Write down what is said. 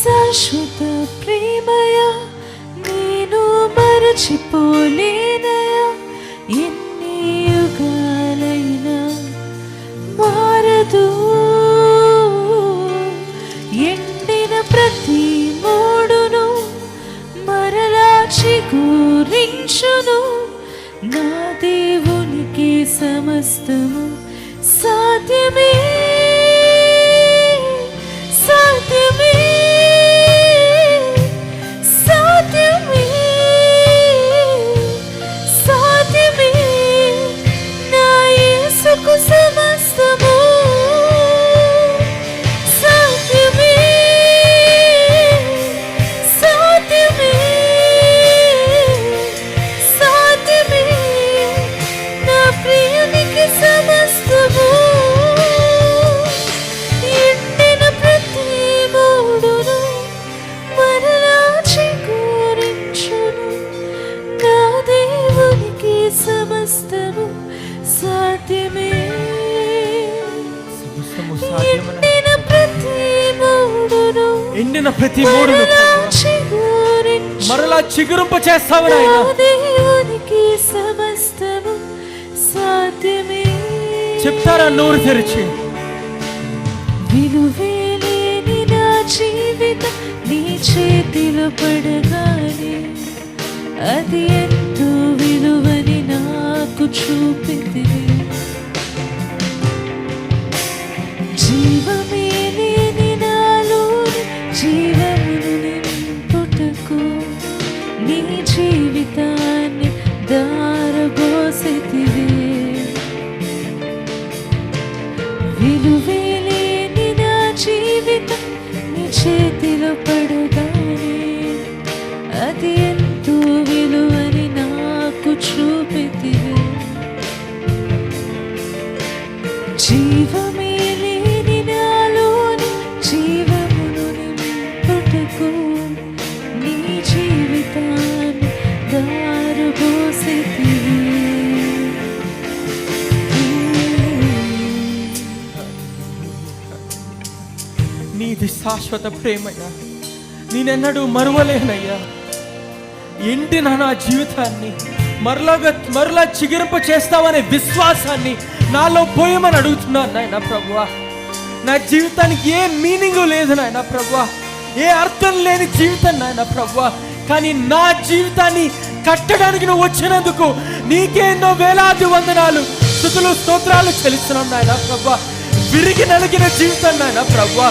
శాశ్వత ప్రేమయ నేను మరచిపోలేనయా, ఎన్ని యుగాలైనా మారదు. ఎండిన ప్రతి మోడును మరలా చిగురించును. నా దేవునికి సమస్తము సాధ్యమే, సాధ్యమే, సాధ్యమే, సాధ్యమే. నా యేసుకు సమస్తము సాధ్యమే, సాధ్యమే, సాధ్యమే. నా ప్రియునికి సమస్తము. ఎండిన ప్రతి మూడును మరలా చిగురించును. నా దేవునికి సమస్తము సాధ్యమే. ఎండిన ప్రతి మూడును మరలా చిగురింప చేస్తావు నా దేవునికి సమస్తము సాధ్యమే. చెప్తారా నోరు తెరిచి? విలువేలేని నా జీవితం నీ చేతిలో పడగానే అది ఎంతో విలువని నాకు చూపితివి. జీవమే లేని నాలోని జీవమును నింపుటకు నీ జీవితాన్ని దారబోసితివి. విలువేలేని నా జీవితం నీ చేతిలో పడగానే అది ఎంతో విలువని నాకు చూపితివి. జీవమే లేని నాలోని జీవమును నింపుటకు నీ జీవితాన్ని దారబోసితివి. నీది శాశ్వత ప్రేమయ్యా, నేనెన్నడూ మరువలేనయ్యా. ఎండిన నా జీవితాన్ని మరలా చిగురింప చేస్తావనే విశ్వాసాన్ని నాలో పోయమని అడుగుతున్నాను నాయన ప్రభువా. నా జీవితానికి ఏ మీనింగ్ లేదు నాయన ప్రభువా, ఏ అర్థం లేని జీవితం నాయన ప్రభువా. కానీ నా జీవితాన్ని కట్టడానికి నువ్వు వచ్చినందుకు నీకే ఎన్నో వేలాది వందనాలు, స్తుతులు, స్తోత్రాలు చెల్లిస్తున్నాను నాయన ప్రభువా. విరిగి నలిగిన జీవితం నాయన ప్రభువా,